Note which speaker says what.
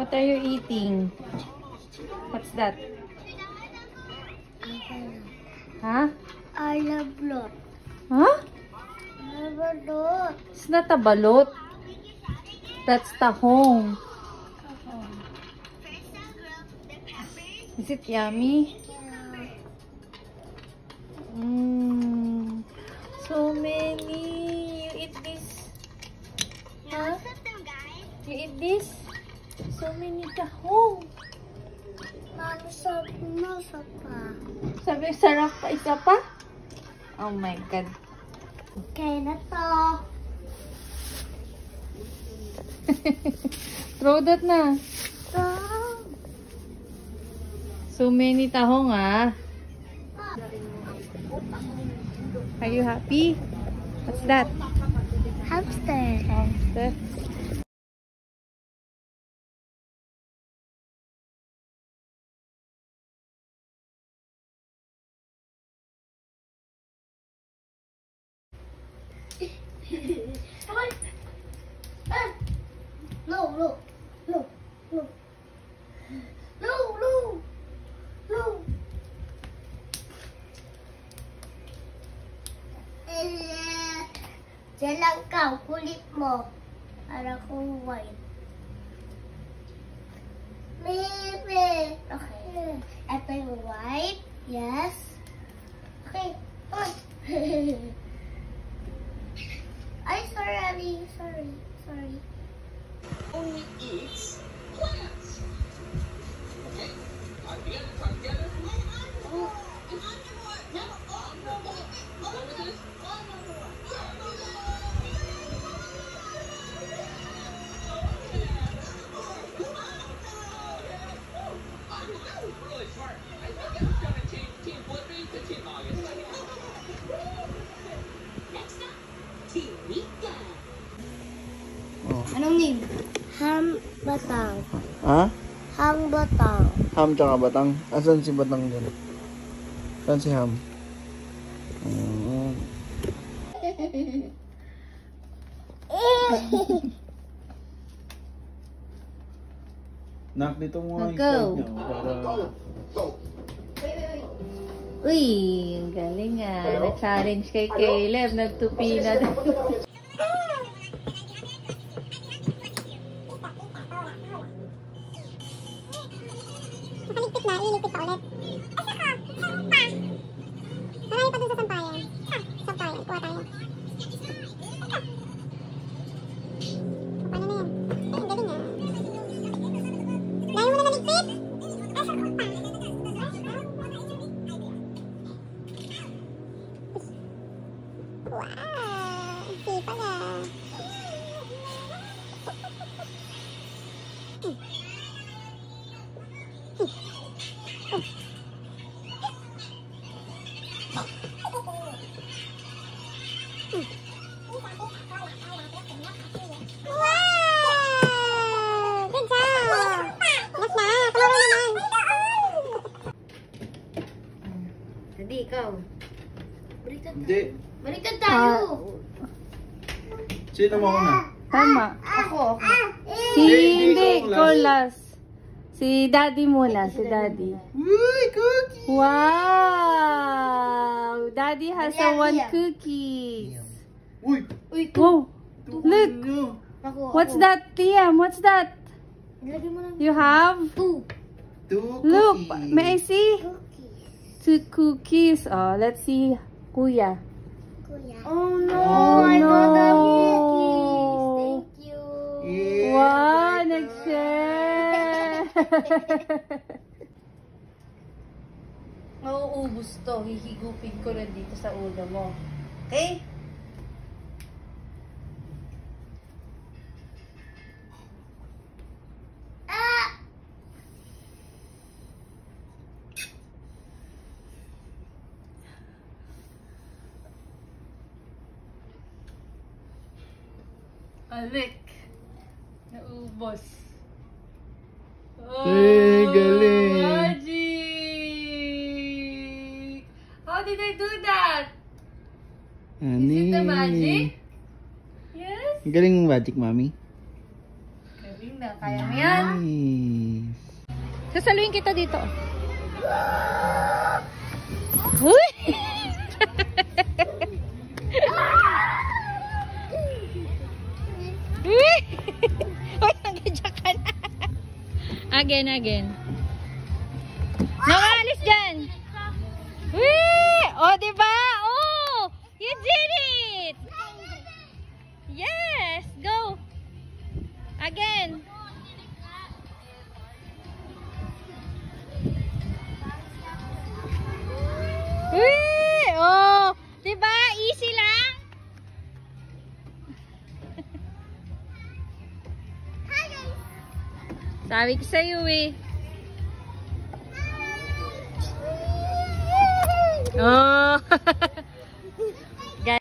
Speaker 1: What are you eating? What's that? Huh?
Speaker 2: I love lot.
Speaker 1: Huh?
Speaker 2: I love lot.
Speaker 1: It's not a balot. That's tahong. Is it yummy? Mmm. So many. You eat this? Huh? You eat this? So many tahong.
Speaker 2: Mami, sabi mo sa pa.
Speaker 1: Sabi, sarap pa. Isa pa? Oh my God.
Speaker 2: Okay na to.
Speaker 1: Throw that na.
Speaker 2: To.
Speaker 1: So many tahong ah. Are you happy? What's that?
Speaker 2: Hamster.
Speaker 1: Hamster.
Speaker 2: No, no, no, no. No, no, no. Diyan lang ka, kulit mo. Para kong white. Maybe. Okay. Ito yung white. Yes. Okay. Ay, sorry. Sorry.
Speaker 3: Only eats plants. Okay? Together. Really smart. I think it's gonna change Team Blippi to Team August. Next up, Team Mika.
Speaker 2: Anong name? Ham Batang.
Speaker 4: Ha?
Speaker 2: Ham Batang.
Speaker 4: Ham tsaka Batang? Asan si Batang dyan? Saan si Ham? Nak, dito mo nga
Speaker 1: Go.
Speaker 4: niya para...
Speaker 1: Uy, ang galing ah. Na-challenge kay Caleb. Nagtupi na.
Speaker 2: Nakaligpit na, iligpit pa ulit. Marami pa dun sa sampayan. Sampayan, kuha tayo. Paano na yan? Ay, ang galing ah. Dahil mo na naligpit? Wow! Sipag ah.
Speaker 1: Hindi, ikaw.
Speaker 4: Hindi.
Speaker 2: Baliktad tayo.
Speaker 4: Sino mo una?
Speaker 1: Tama.
Speaker 2: Ako.
Speaker 1: Hindi, ikaw last. Si Daddy muna, si Daddy.
Speaker 4: Uy, cookie!
Speaker 1: Wow! Daddy has a one cookie.
Speaker 4: Uy!
Speaker 2: Uy,
Speaker 1: Wow! Look!
Speaker 2: Ako.
Speaker 1: What's that, Liam? What's that?
Speaker 2: Ilagay mo lang.
Speaker 1: You have?
Speaker 2: Two.
Speaker 4: Two
Speaker 1: Look!
Speaker 4: cookies.
Speaker 1: May I see?
Speaker 2: Cookies.
Speaker 1: 2 cookies. Oh, let's see. Kuya.
Speaker 2: Kuya. Oh no,
Speaker 1: Oh,
Speaker 2: I got the
Speaker 1: no.
Speaker 2: cookies. Thank you.
Speaker 4: Yeah.
Speaker 1: Wow! Nag-share! Mauubos to. Hihigupin ko rin dito sa ulo mo. Okay? Alik. Naubos. Oh,
Speaker 4: galing.
Speaker 1: Magic! How did I do that?
Speaker 4: Ani.
Speaker 1: Is it the magic? Yes?
Speaker 4: Galing magic, mami.
Speaker 1: Galing na. Kaya mo yan?
Speaker 4: Ay.
Speaker 1: Sasaluhin kita dito. Uy! Uy! Uy, nag-adjust ka na. Again. Nakalis dyan. Uy! Oh, diba? Oh! You did it! Yes! Go! Again. Uy! Oh! Diba? Easy lang? Sabi ko sa'yo eh. Oh!